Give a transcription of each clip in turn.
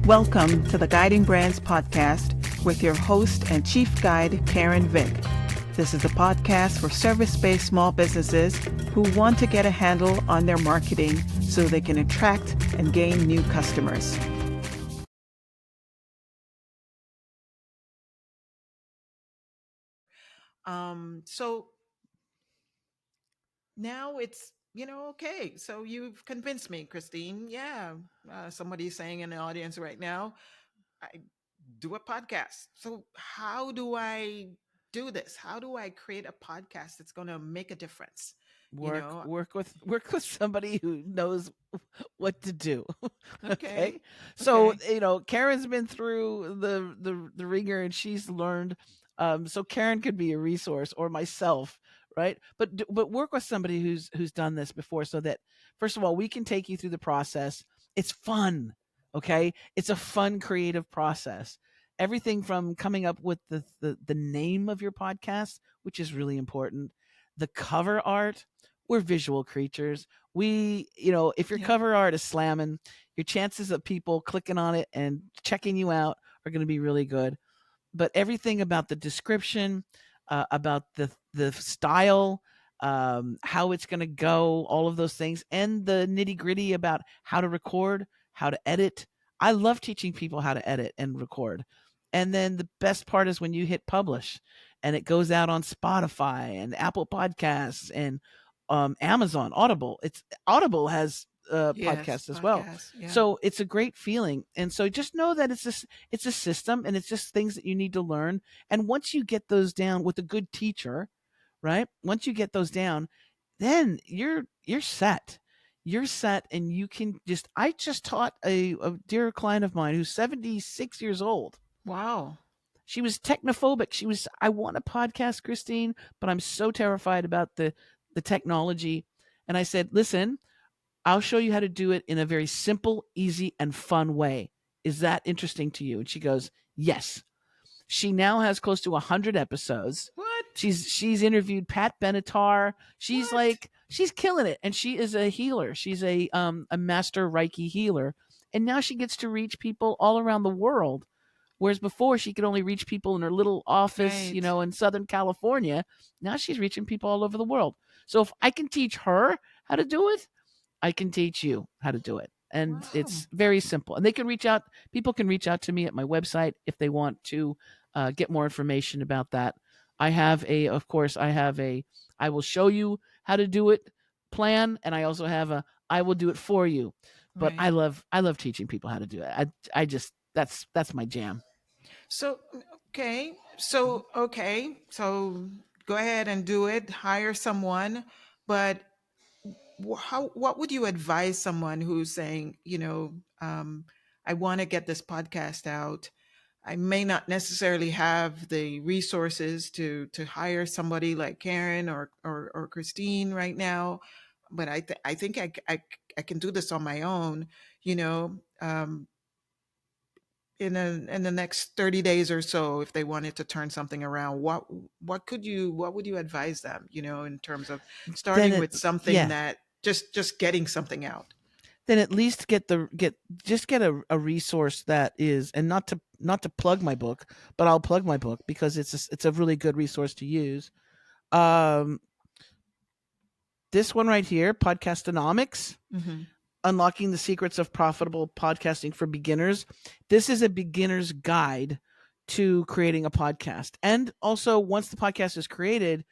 Welcome to the Guiding Brands podcast with your host and chief guide, Karen Vick. This is a podcast for service-based small businesses who want to get a handle on their marketing so they can attract and gain new customers. So now it's, okay. So you've convinced me, Christine. Yeah. Somebody's saying in the audience right now, I do a podcast. So how do I do this? How do I create a podcast that's going to make a difference? Work with somebody who knows what to do. Okay. Okay. So, Okay. Karen's been through the ringer and she's learned. So Karen could be a resource, or myself, right? But work with somebody who's done this before, so that first of all, we can take you through the process. It's fun. Okay. It's a fun, creative process. Everything from coming up with the name of your podcast, which is really important, the cover art. We're visual creatures. If your Yep. cover art is slamming, your chances of people clicking on it and checking you out are going to be really good. But everything about the description, about the style, how it's going to go, all of those things, and the nitty gritty about how to record, how to edit. I love teaching people how to edit and record. And then the best part is when you hit publish and it goes out on Spotify and Apple Podcasts and Amazon, Audible. Audible has Yes. podcasts as well. Podcast. Yeah. So it's a great feeling. And so just know that it's a system, and it's just things that you need to learn. And once you get those down with a good teacher, right? Once you get those down, then you're set. You're set, and you can just. I just taught a dear client of mine who's 76 years old. Wow. She was technophobic. I want a podcast, Christine, but I'm so terrified about the technology. And I said, listen, I'll show you how to do it in a very simple, easy, and fun way. Is that interesting to you? And she goes, yes. She now has close to 100 episodes. What? She's interviewed Pat Benatar. What? She's killing it, and she is a healer. She's a master Reiki healer, and now she gets to reach people all around the world. Whereas before she could only reach people in her little office, Right. in Southern California. Now she's reaching people all over the world. So if I can teach her how to do it, I can teach you how to do it. And Wow. it's very simple. And people can reach out to me at my website if they want to get more information about that. Of course, I will show you how to do it plan. And I also have I will do it for you. But Right. I love teaching people how to do it. I just, that's my jam. So, okay. So go ahead and do it. Hire someone. But what would you advise someone who's saying, I want to get this podcast out. I may not necessarily have the resources to hire somebody like Karen or Christine right now, but I think I can do this on my own. You know, in the next 30 days or so, if they wanted to turn something around, what would you advise them, in terms of Then starting it, with something yeah, that just getting something out. then at least get a resource that is, and not to plug my book, but I'll plug my book because it's a really good resource to use. Um, this one right here, Podcastonomics, Hmm. Unlocking the Secrets of Profitable Podcasting for Beginners. This is a beginner's guide to creating a podcast. And also, once the podcast is created,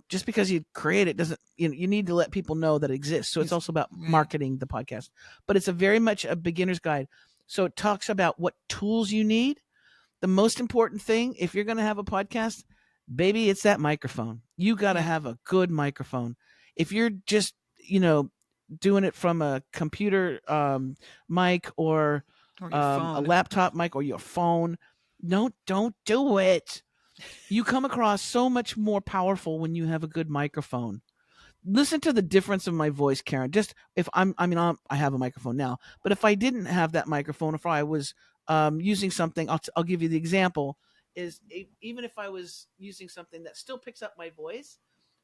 just because you create it doesn't, you need to let people know that it exists. So it's Yes. also about Right. marketing the podcast, but it's a very much a beginner's guide. So it talks about what tools you need. The most important thing, if you're going to have a podcast, baby, it's that microphone. You got to Yeah. have a good microphone. If you're just, doing it from a computer mic, or Or your a phone. laptop mic, or your phone, no, don't do it. You come across so much more powerful when you have a good microphone. Listen to the difference of my voice, Karen. Just if I have a microphone now, but if I didn't have that microphone, if I was using something, I'll give you the example. Even if I was using something that still picks up my voice,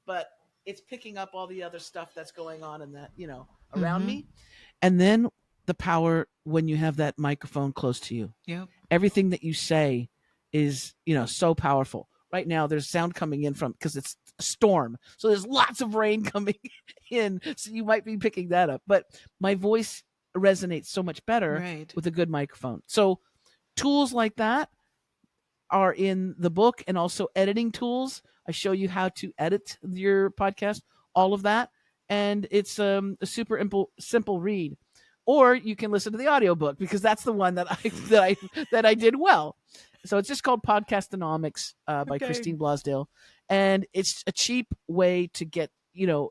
but it's picking up all the other stuff that's going on in that, around Hmm. me, and then the power when you have that microphone close to you. Yep. Everything that you say is, so powerful. Right now, there's sound coming in from because it's a storm, so there's lots of rain coming in. So you might be picking that up, but my voice resonates so much better Right. with a good microphone. So tools like that are in the book, and also editing tools. I show you how to edit your podcast, all of that. And it's a super simple read. Or you can listen to the audiobook because that's the one that I did well. So it's just called Podcastonomics by Okay. Christine Blasdale, and it's a cheap way to get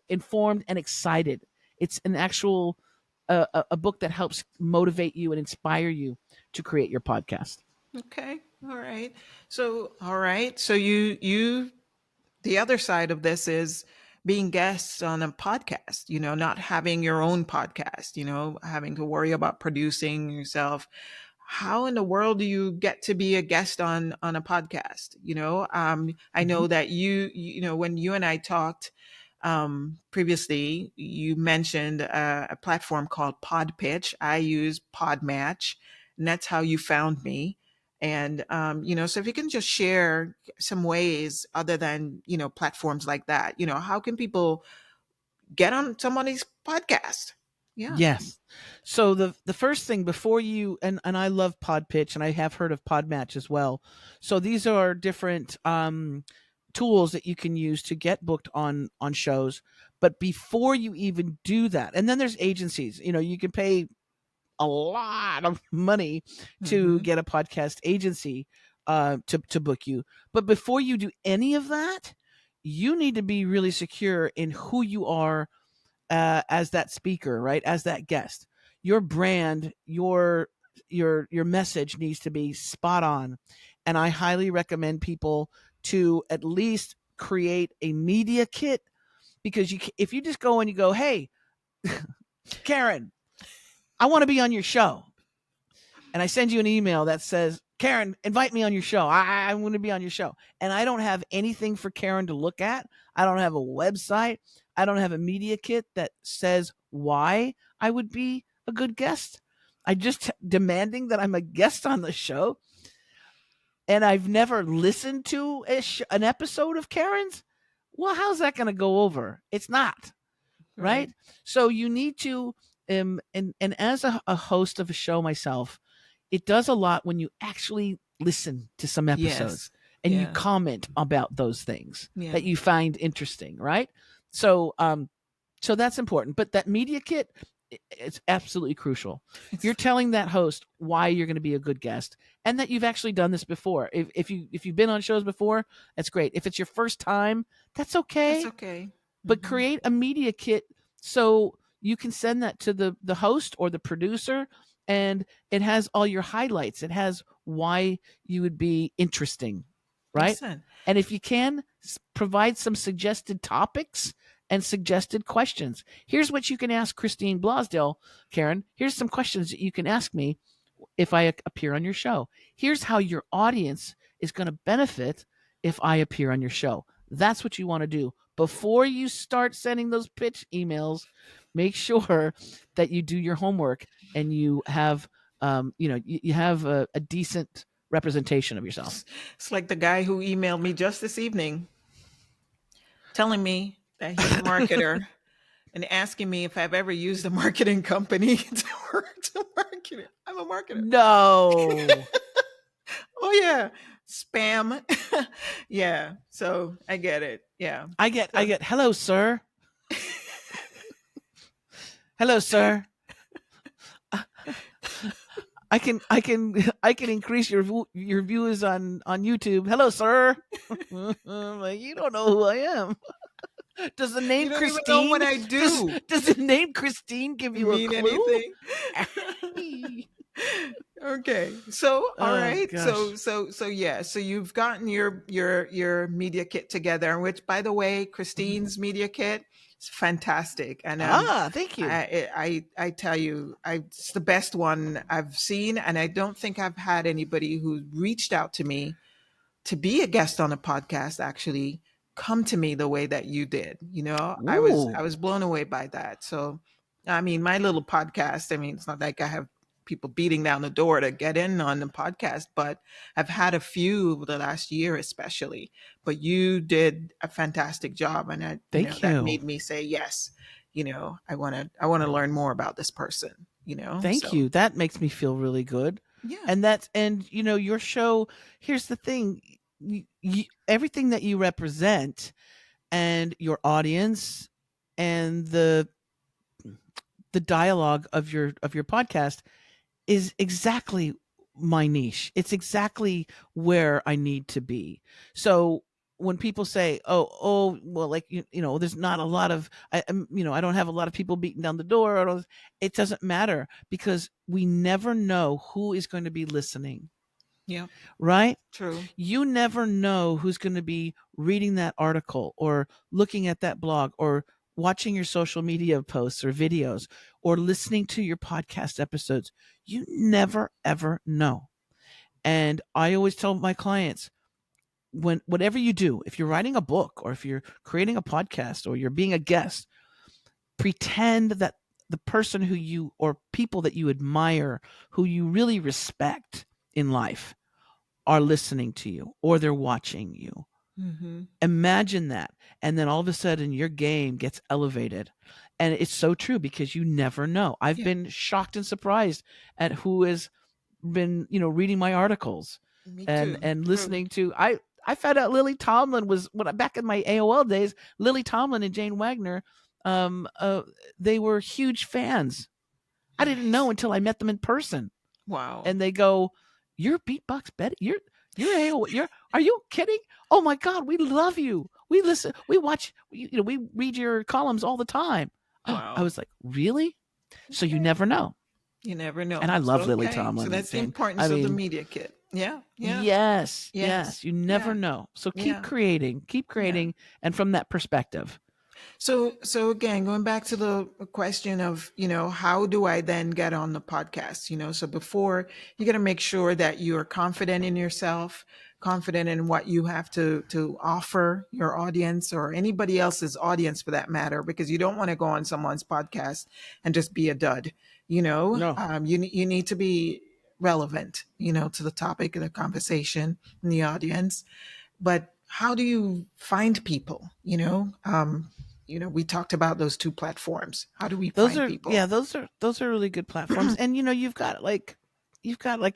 informed and excited. It's an actual a book that helps motivate you and inspire you to create your podcast. Okay. All right. So, all right. So you the other side of this is being guests on a podcast, not having your own podcast, having to worry about producing yourself. How in the world do you get to be a guest on a podcast? I Mm-hmm. know that when you and I talked previously, you mentioned a platform called Podpitch. I use Podmatch, and that's how you found me. And so if you can just share some ways other than platforms like that, how can people get on somebody's podcast? Yeah. Yes. So the first thing before you and I love Podpitch, and I have heard of Podmatch as well. So these are different tools that you can use to get booked on shows. But before you even do that, and then there's agencies. You can pay a lot of money to Hmm. get a podcast agency to book you. But before you do any of that, you need to be really secure in who you are as that speaker, right? As that guest, your brand, your message needs to be spot on. And I highly recommend people to at least create a media kit, because if you just go and you go, hey, Karen, I want to be on your show, and I send you an email that says, Karen, invite me on your show. I'm going to be on your show. And I don't have anything for Karen to look at. I don't have a website. I don't have a media kit that says why I would be a good guest. I just demanding that I'm a guest on the show. And I've never listened to an episode of Karen's. Well, how's that going to go over? It's not, Right. right? So you need to, and as a host of a show myself, it does a lot when you actually listen to some episodes Yes. and you Yeah. comment about those things Yeah. that you find interesting, right? So, so that's important. But that media kit, it's absolutely crucial. It's You're telling that host why you're going to be a good guest, and that you've actually done this before. If you've been on shows before, that's great. If it's your first time, that's that's okay. okay. But Hmm. create a media kit so you can send that to the host or the producer, and it has all your highlights. It has why you would be interesting, right? Listen. And if you can, provide some suggested topics and suggested questions. Here's what you can ask Christine Blasdale. Karen, here's some questions that you can ask me if I appear on your show. Here's how your audience is going to benefit if I appear on your show. That's what you want to do. Before you start sending those pitch emails, make sure that you do your homework and you have, you have a decent representation of yourself. It's like the guy who emailed me just this evening telling me that he's a marketer and asking me if I've ever used a marketing company to market it. I'm a marketer. No. Oh yeah, spam. Yeah, so I get it. Yeah. I So get, hello, sir. Hello, sir. I can increase your views on YouTube. Hello, sir. Like, you don't know who I am. Does the you name don't even know what Christine I does do does the name Christine give you a mean clue? anything. Okay. So all Oh right. So gosh. so so yeah. So you've gotten your media kit together, which by the way, Mhm. Christine's media kit is fantastic. And Thank you. I tell you, it's the best one I've seen, and I don't think I've had anybody who reached out to me to be a guest on a podcast actually come to me the way that you did. I was Ooh. blown away by that. So I mean, my little podcast, I mean, it's not like I have people beating down the door to get in on the podcast, but I've had a few over the last year, especially. But you did a fantastic job. And Thank that you. made me say, yes, I want to learn more about this person, Thank so you. That makes me feel really good. yeah. And your show, here's the thing, everything that you represent and your audience and the dialogue of your podcast is exactly my niche. It's exactly where I need to be. So when people say, well, like there's not a lot of, I don't have a lot of people beating down the door. It doesn't matter because we never know who is going to be listening, Yeah, right? true. You never know who's going to be reading that article or looking at that blog or watching your social media posts or videos or listening to your podcast episodes. You never ever know. And I always tell my clients, when whatever you do, if you're writing a book or if you're creating a podcast or you're being a guest, pretend that the person who you or people that you admire, who you really respect in life, are listening to you or they're watching you. Hmm. Imagine that. And then all of a sudden your game gets elevated. And it's so true because you never know. I've Yeah, been shocked and surprised at who has been, reading my articles me and too. True. listening to I found out Lily Tomlin was back in my AOL days, Lily Tomlin and Jane Wagner, um uh they were huge fans. I didn't know Nice. until I met them in person, Wow. and they go, "You're Beatbox Betty. You're AOL. You're Are you kidding? Oh my God, we love you. We listen. We watch. We read your columns all the time." I Wow. was like, "Really?" So you Okay. never know. You never And know. I So love Lily okay. So Tomlin and that's the Jane. I importance of the mean, media kit. Yeah. Yeah. yes, Yes. yes. You never Yeah. know. So Yeah. keep Yeah. creating, and from that perspective. So again, going back to the question of, how do I then get on the podcast? So before, you got to make sure that you're confident in yourself, confident in what you have to offer your audience or anybody else's audience for that matter, because you don't want to go on someone's podcast and just be a dud. No. You need to be relevant, to the topic of the conversation and the audience. But how do you find people? We talked about those two platforms. How do we Those find are people? those are really good platforms. And you've got like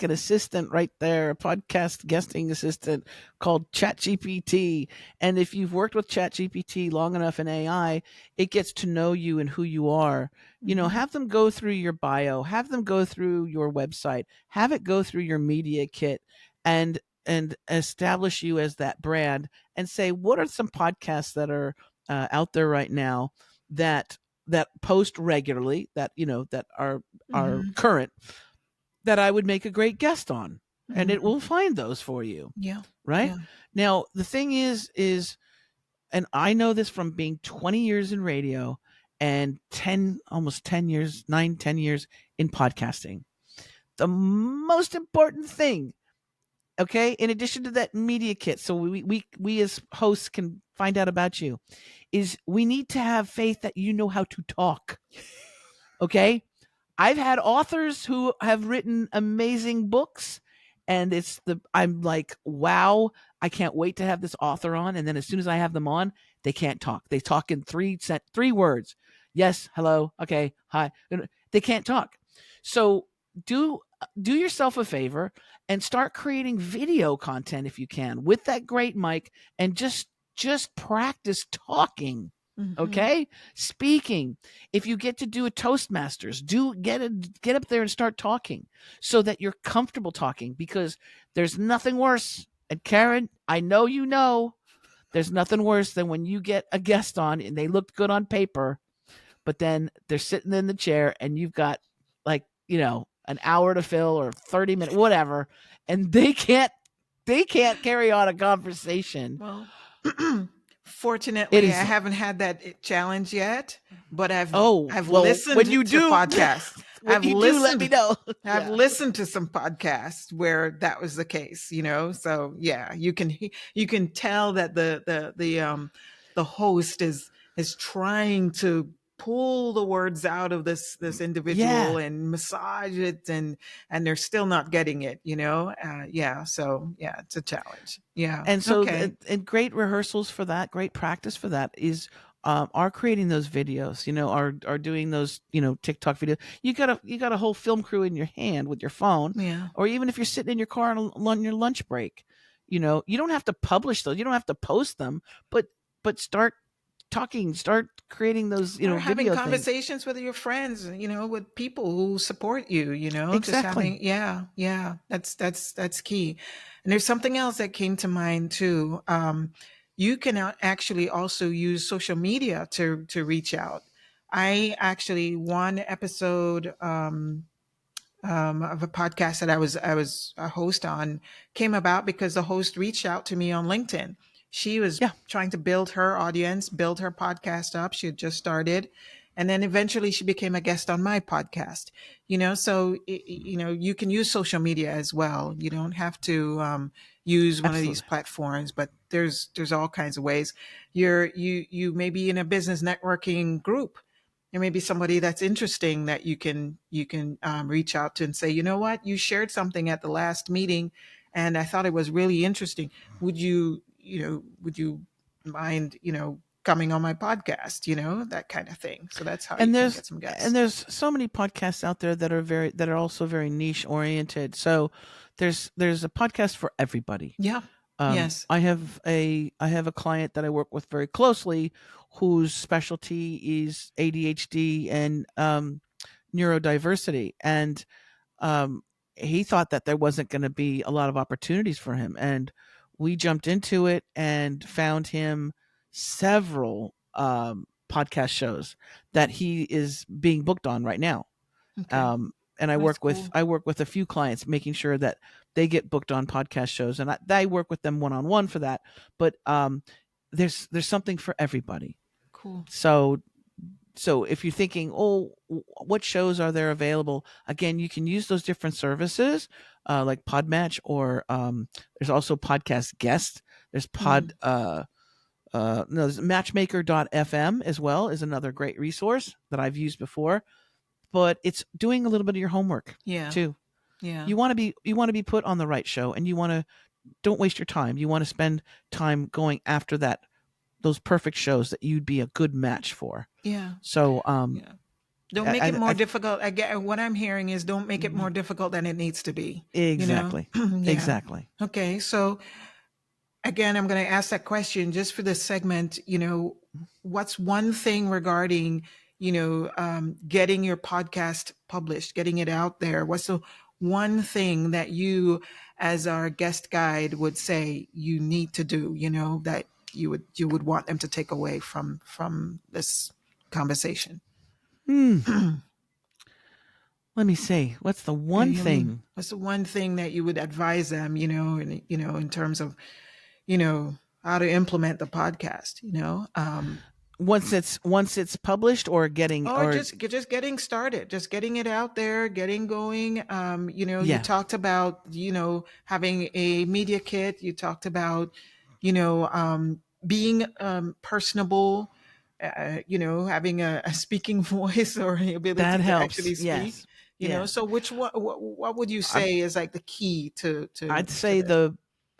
an assistant right there, a podcast guesting assistant called ChatGPT. And if you've worked with ChatGPT long enough in AI, it gets to know you and who you are. Hmm. Have them go through your bio, have them go through your website, have it go through your media kit, and establish you as that brand, and say, what are some podcasts that are out there right now that post regularly, that that are Hmm. current, that I would make a great guest on, and it Hmm. will find those for you. Yeah. Right Yeah. now, the thing is, and I know this from being 20 years in radio and 10, almost 10 years, 9, 10 years in podcasting. The most important thing, okay, in addition to that media kit, so we as hosts can find out about you, is we need to have faith that you know how to talk. Okay, I've had authors who have written amazing books, and I'm like, wow, I can't wait to have this author on. And then as soon as I have them on, they can't talk. They talk in three words. Yes, hello, okay, hi. They can't talk. So do do yourself a favor and start creating video content if you can with that great mic, and just practice talking. Hmm. Okay? Speaking. If you get to do a Toastmasters, get up there and start talking so that you're comfortable talking, because there's nothing worse. And Karen, I know there's nothing worse than when you get a guest on and they look good on paper, but then they're sitting in the chair and you've got, like, an hour to fill or 30 minutes, whatever, and they can't carry on a conversation. Well, It fortunately, I is. haven't had that challenge yet, but Oh, I've well, when listened you to do, podcasts. when I've you do, let me listened. know. I've Yeah. listened to some podcasts where that was the case. So yeah, you can tell that the host is trying to pull the words out of this individual Yeah. and massage it, and they're still not getting it, yeah, so yeah, it's a challenge. Yeah. And so, Okay. and great rehearsals for that, great practice for that is are creating those videos. Are doing those TikTok videos. You got a whole film crew in your hand with your phone, Yeah. or even if you're sitting in your car on your lunch break. You don't have to publish those. You don't have to post them, but start talking, start creating those Or having video things. conversations with your friends, with people who support you, just Exactly. having, yeah, yeah, that's key. And there's something else that came to mind too. You can actually also use social media to reach out. I actually, one episode of a podcast that I was a host on came about because the host reached out to me on LinkedIn. She was Yeah. trying to build her audience, build her podcast up. She had just started, and then eventually she became a guest on my podcast. So you can use social media as well. You don't have to use one of these Absolutely. platforms, but there's all kinds of ways. You may be in a business networking group. There may be somebody that's interesting that you can reach out to and say, you know what, you shared something at the last meeting, and I thought it was really interesting. Would you mind coming on my podcast? That kind of thing. So that's how you and can there's get some and guests. there's so many podcasts out there that are also very niche oriented. So there's a podcast for everybody. Yeah. Yes. I have a client that I work with very closely, whose specialty is ADHD and neurodiversity, and um, he thought that there wasn't going to be a lot of opportunities for him, and we jumped into it and found him several podcast shows that he is being booked on right now. Okay. And I That's work with cool. I work with a few clients, making sure that they get booked on podcast shows, and I work with them one on one for that. But there's something for everybody. Cool. So if you're thinking, oh, what shows are there available? Again, you can use those different services, like Podmatch, or there's also Podcast Guest. There's Mm. no, there's Matchmaker.fm as well, is another great resource that I've used before. But it's doing a little bit of your homework Yeah. too. Yeah. You want to be put on the right show, and you want to don't waste your time. You want to spend time going after those perfect shows that you'd be a good match for. Yeah. So Yeah. Don't make it I, more I difficult. I get what I'm hearing is don't make it more difficult than it needs to be. You know? exactly, Yeah. exactly. Okay. So again, I'm going to ask that question just for this segment. What's one thing regarding, getting your podcast published, getting it out there? What's the one thing that you, as our guest guide, would say you need to do? That you would want them to take away from this conversation. Hmm. Let me see. What's the Yeah, one I mean, thing? what's the one thing that you would advise them, in terms of, you know, how to implement the podcast, Once it's published, or getting, or or just getting started, just getting it out there, getting going. You yeah, talked about, having a media kit. You talked about, being personable, having a speaking voice or the ability that to helps. actually speak. Yes, yeah. So which what would you I, say is like the key I'd to say this?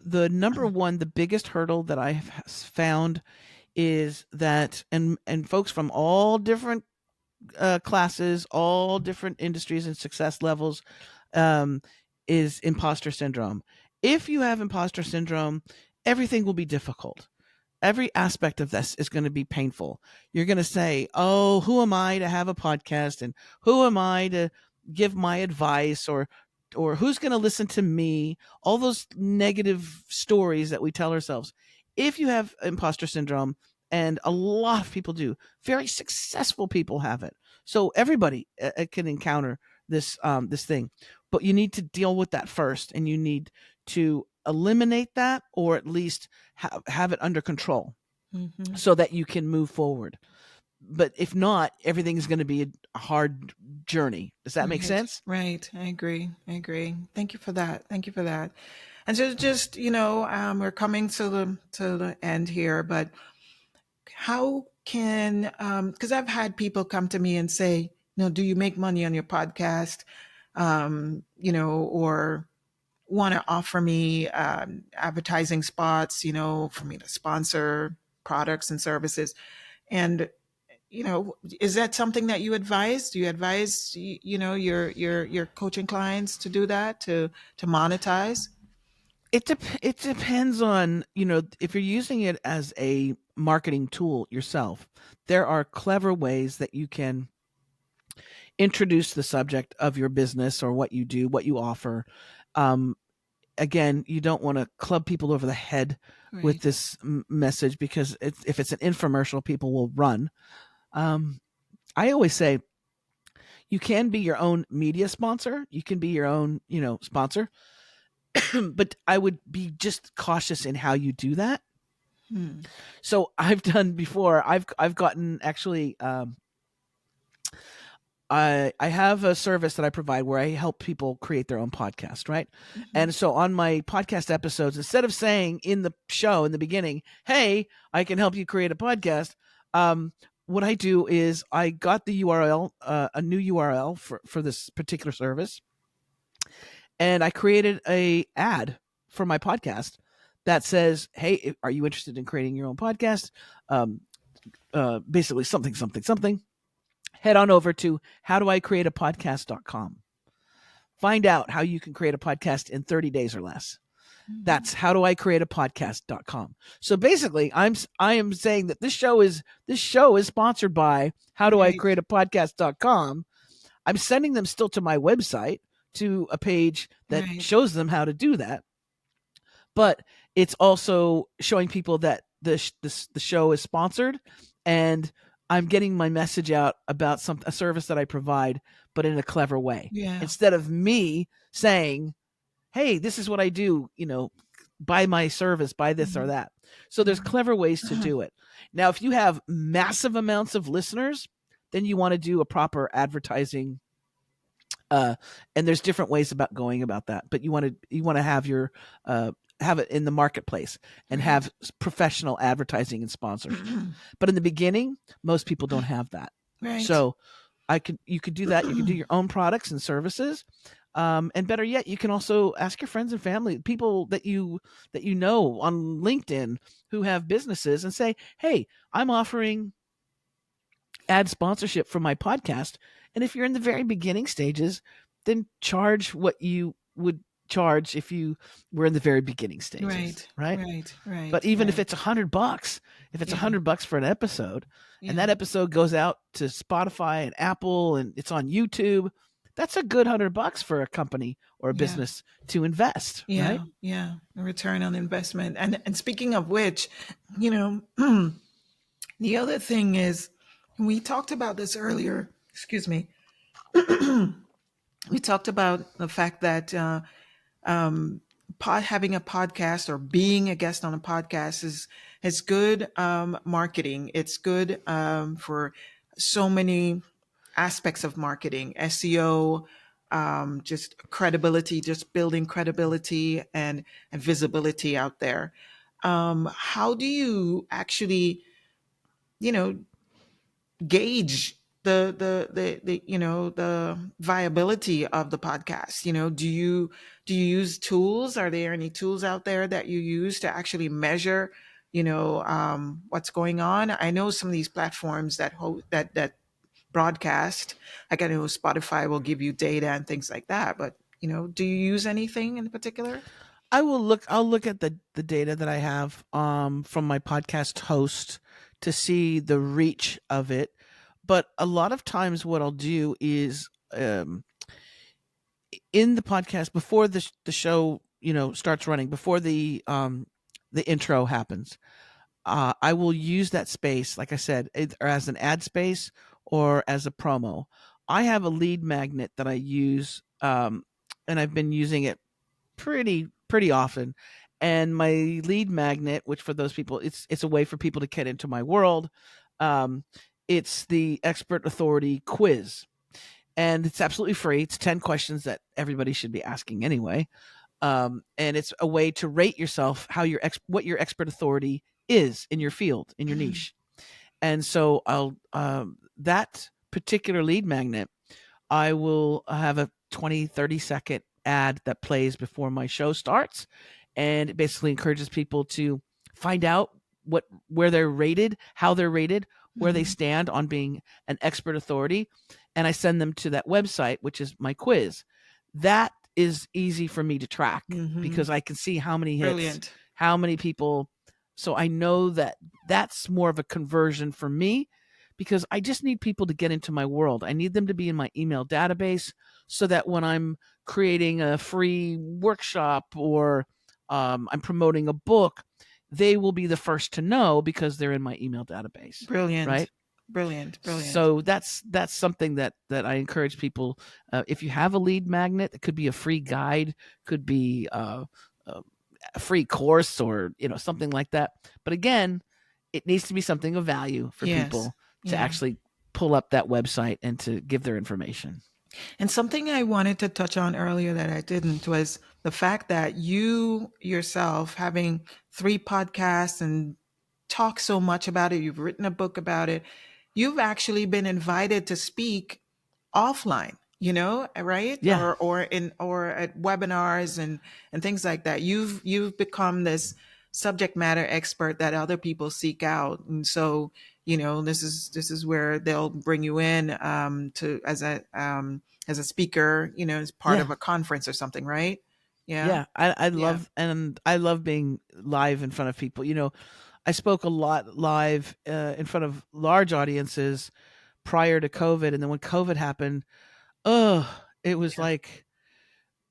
the number one, the biggest hurdle that I have found is that, and folks from all different classes, all different industries and success levels, um, is imposter syndrome. If you have imposter syndrome, everything will be difficult. Every aspect of this is going to be painful. You're going to say, "Oh, who am I to have a podcast, and who am I to give my advice, or who's going to listen to me?" All those negative stories that we tell ourselves. If you have imposter syndrome, and a lot of people do, very successful people have it. So everybody can encounter this thing, but you need to deal with that first, and you need to eliminate that, or at least have it under control, Hmm. so that you can move forward. But if not, everything's going to be a hard journey. Does that make Right, sense? right. I agree. I agree. Thank you for that. Thank you for that. And so just, we're coming to the end here, but how can, because I've had people come to me and say, do you make money on your podcast? Or want to offer me advertising spots, for me to sponsor products and services. And is that something that you advise? Do you advise your coaching clients to do that, to monetize? It depends on, if you're using it as a marketing tool yourself. There are clever ways that you can introduce the subject of your business or what you do, what you offer. Um, Again, you don't want to club people over the head with Right. this message, because if it's an infomercial, people will run. Um, I always say you can be your own media sponsor. You can be your own, sponsor, but I would be just cautious in how you do that. Hmm. So I've done before. I've gotten actually. I have a service that I provide where I help people create their own podcast, right? Mhm. And so on my podcast episodes, instead of saying in the show in the beginning, "Hey, I can help you create a podcast," what I do is I got the URL, a new URL for this particular service, and I created a ad for my podcast that says, "Hey, are you interested in creating your own podcast?" Um, Basically, something, something, something. Head on over to howdoicreateapodcast.com. Find out how you can create a podcast in 30 days or less. Mhm. That's howdoicreateapodcast.com. So basically, I am saying that this show is sponsored by Right. howdoicreateapodcast.com. I'm sending them still to my website, to a page that Right. shows them how to do that, but it's also showing people that the show is sponsored, and I'm getting my message out about a service that I provide, but in a clever way. Yeah. Instead of me saying, "Hey, this is what I do, buy my service, buy this or Mhm. that." So there's Mhm. clever ways to do it. Now, if you have massive amounts of listeners, then you want to do a proper advertising, uh, and there's different ways about going about that. But you want to have it in the marketplace and Right. have professional advertising and sponsorship. But in the beginning, most people don't have that. Right. So you could do that. You could do your own products and services. And better yet, you can also ask your friends and family, people that you know on LinkedIn who have businesses, and say, "Hey, I'm offering ad sponsorship for my podcast." And if you're in the very beginning stages, then charge what you would charge if you were in the very beginning stages, Right. right? Right. But Right. even if Right. it's $100, if it's a Yeah. $100 for an episode, and Yeah. that episode goes out to Spotify and Apple, and it's on YouTube, that's a good $100 for a company or a Yeah. business to invest, right? Yeah. Yeah. A return on investment. And speaking of which, you know, the other thing is, we talked about this earlier. Excuse me. We talked about the fact that um, having a podcast or being a guest on a podcast is good marketing. It's good for so many aspects of marketing, SEO, just credibility, just building credibility and visibility out there. How do you actually, you know, gauge the viability of the podcast? Do you use tools? Are there any tools out there that you use to actually measure what's going on? I know some of these platforms that broadcast, like I know Spotify will give you data and things like that, but do you use anything in particular? I'll look at the data that I have from my podcast host to see the reach of it. But a lot of times what I'll do is, in the podcast, before the show, starts running, before the intro happens, I will use that space, like I said, either as an ad space or as a promo. I have a lead magnet that I use, and I've been using it pretty often. And my lead magnet, which for those people, it's a way for people to get into my world. Um, it's the expert authority quiz, and it's absolutely free. It's 10 questions that everybody should be asking anyway. And it's a way to rate yourself, what your expert authority is in your field, in your niche. And so I'll that particular lead magnet, I will have a 20, 30-second ad that plays before my show starts. And it basically encourages people to find out where they're rated, how they're rated, where they Mhm. stand on being an expert authority. And I send them to that website, which is my quiz. That is easy for me to track Mhm. because I can see how many hits, Brilliant. how many people. So I know that that's more of a conversion for me because I just need people to get into my world. I need them to be in my email database so that when I'm creating a free workshop or I'm promoting a book, they will be the first to know because they're in my email database, Brilliant. right? Brilliant. Brilliant. So that's something that I encourage people. If you have a lead magnet, it could be a free guide, could be a free course, or something like that. But again, it needs to be something of value for Yes. people to Yeah. actually pull up that website and to give their information. And something I wanted to touch on earlier that I didn't was the fact that you yourself having 3 podcasts and talk so much about it, you've written a book about it, you've actually been invited to speak offline, right? Yeah, Or at webinars and things like that. You've become this subject matter expert that other people seek out. And so, this is where they'll bring you in to as a speaker, as part yeah, of a conference or something, right? Yeah. yeah. I Yeah. love and I love being live in front of people. I spoke a lot live in front of large audiences prior to COVID, and then when COVID happened, it was Yeah. like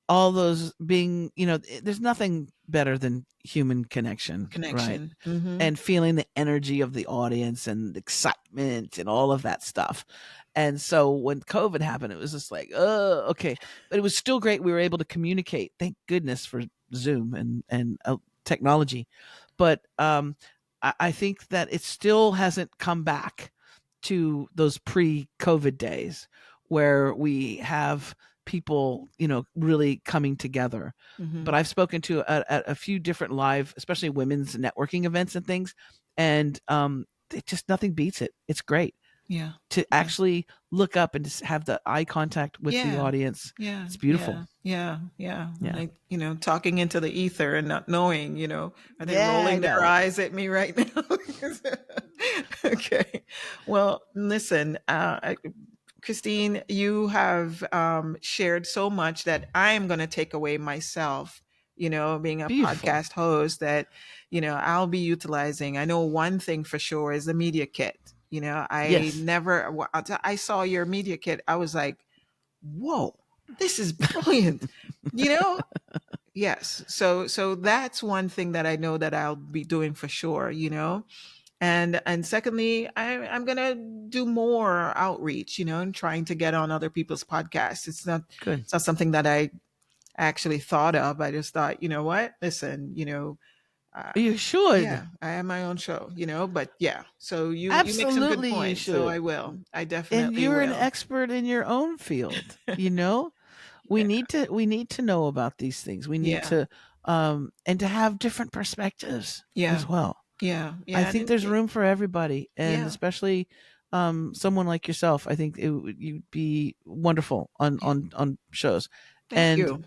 all those being, there's nothing better than human connection, right? Connection. Mm-hmm. And feeling the energy of the audience and excitement and all of that stuff. And so when COVID happened, it was just like, oh, okay. But it was still great. We were able to communicate. Thank goodness for Zoom and technology. But I think that it still hasn't come back to those pre-COVID days where we have people, really coming together. But Mm-hmm. I've spoken to a few different live, especially women's networking events and things, and it just nothing beats it. It's great Yeah. to Yeah. actually look up and just have the eye contact with the Yeah. audience. Yeah. It's beautiful. Yeah. Yeah. Yeah. Yeah. Like, talking into the ether and not knowing, are they Yeah, I rolling their know. eyes at me right now? Okay. Well, listen, Christine, you have shared so much that I am going to take away myself, being a Beautiful. podcast host that, I'll be utilizing. I know one thing for sure is the media kit. I Yes. never, until I saw your media kit, I was like, whoa, this is brilliant. You know, yes. So that's one thing that I know that I'll be doing for sure, and secondly, I'm gonna do more outreach, and trying to get on other people's podcasts. Good. It's not something that I actually thought of. I just thought, you know what, listen, uh, You should. yeah, I have my own show, but yeah, so you make some good Absolutely, you points, so should. I will, I And definitely you're an will. expert in your own field, you know? We need to know about these things. We need Yeah. to and to have different perspectives Yeah. as well. Yeah. I Yeah. think there's room for everybody, and Yeah. especially someone like yourself. I think you'd be wonderful on Yeah. shows. Thank And you.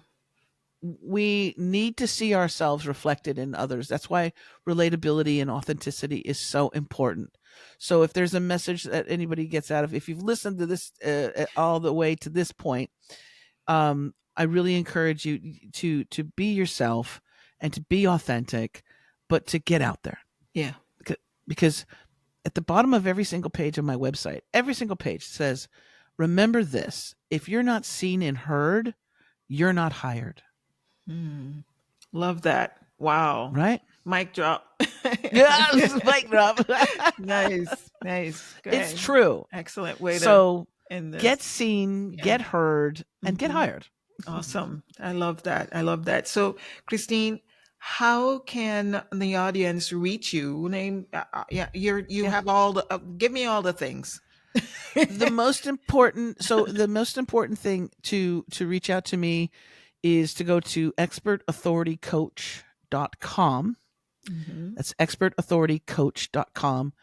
we need to see ourselves reflected in others. That's why relatability and authenticity is so important. So if there's a message that anybody gets out of, if you've listened to this all the way to this point, I really encourage you to be yourself and to be authentic, but to get out there. Yeah. Because at the bottom of every single page of my website, every single page says, remember this: if you're not seen and heard, you're not hired. Hmm. Love that. Wow. Right? Mic drop. Yes, mic drop. Nice. Nice. It's Good. true. Excellent way to So end this. get seen, Yeah. get heard, and get Hmm. hired. Awesome. I love that. I love that. So, Christine, how can the audience reach you? Yeah, you Yeah. have all the, give me all the things. The most important thing to reach out to me is to go to expertauthoritycoach.com. Hmm. That's expertauthoritycoach.com.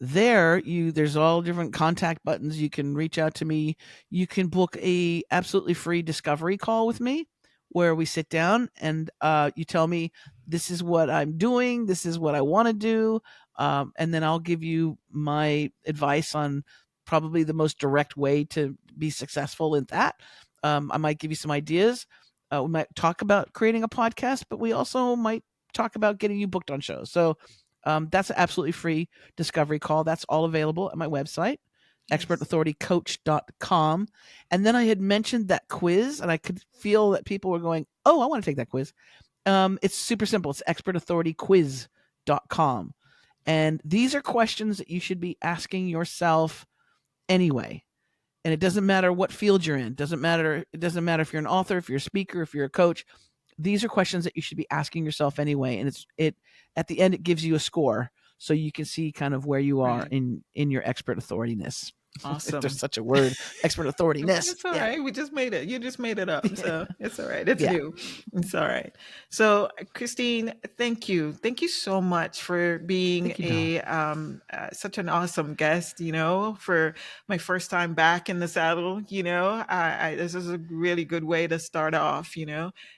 there's all different contact buttons. You can reach out to me. You can book a absolutely free discovery call with me where we sit down and you tell me, this is what I'm doing, this is what I want to do, and then I'll give you my advice on probably the most direct way to be successful in that. I might give you some ideas. We might talk about creating a podcast, but we also might talk about getting you booked on shows. So that's an absolutely free discovery call. That's all available at my website, Yes. expertauthoritycoach.com. And then I had mentioned that quiz, and I could feel that people were going, oh, I want to take that quiz. It's super simple. It's expertauthorityquiz.com. And these are questions that you should be asking yourself anyway. And it doesn't matter what field you're in. It doesn't matter if you're an author, if you're a speaker, if you're a coach. These are questions that you should be asking yourself anyway. And it at the end, it gives you a score so you can see kind of where you are Right. in your expert authorityness. If there's Awesome. such a word, expert authorityness. It's all Yeah. right. We just made it. You just made it up. So it's all right. It's Yeah. new. It's all right. So, Christine, thank you. Thank you so much for being Thank you, darling. such an awesome guest, for my first time back in the saddle, this is a really good way to start off,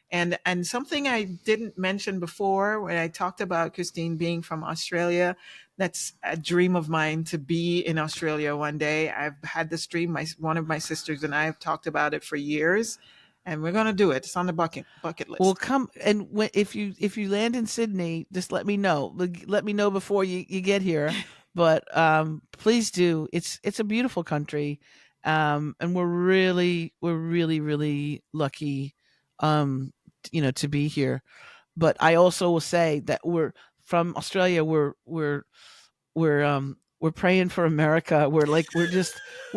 and something I didn't mention before when I talked about Christine being from Australia. That's a dream of mine to be in Australia one day. I've had this dream. One of my sisters and I have talked about it for years, and we're gonna do it. It's on the bucket Well, list. come and if you land in Sydney, just let me know. Let me know before you get here. But please do. It's a beautiful country, and we're really lucky, to be here. But I also will say that we're from Australia. We're praying for America. We're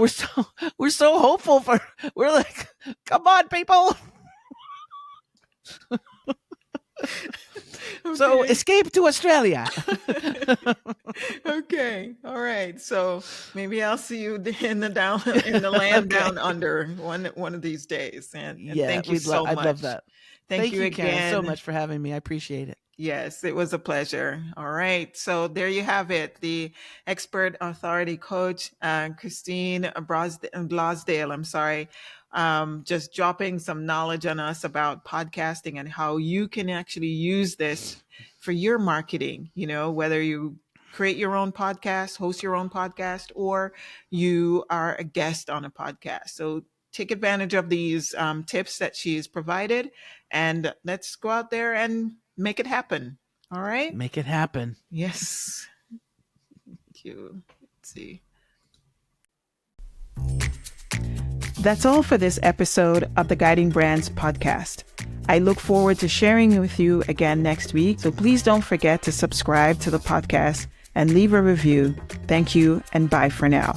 so we're so hopeful for. We're like, come on, people. So Okay. escape to Australia. Okay. All right. So maybe I'll see you in the down in the land Okay. down under one of these days. And Yeah, thank you so I'd love much. that. Thank Thank you you, Karen, so again. much for having me. I appreciate it. Yes, it was a pleasure. All right. So there you have it. The expert authority coach, Christine Blosdale, I'm sorry, just dropping some knowledge on us about podcasting and how you can actually use this for your marketing, whether you create your own podcast, host your own podcast, or you are a guest on a podcast. So take advantage of these tips that she's provided, and let's go out there and make it happen. All right. Make it happen. Yes. Thank you. Let's see. That's all for this episode of the Guiding Brands podcast. I look forward to sharing with you again next week. So please don't forget to subscribe to the podcast and leave a review. Thank you and bye for now.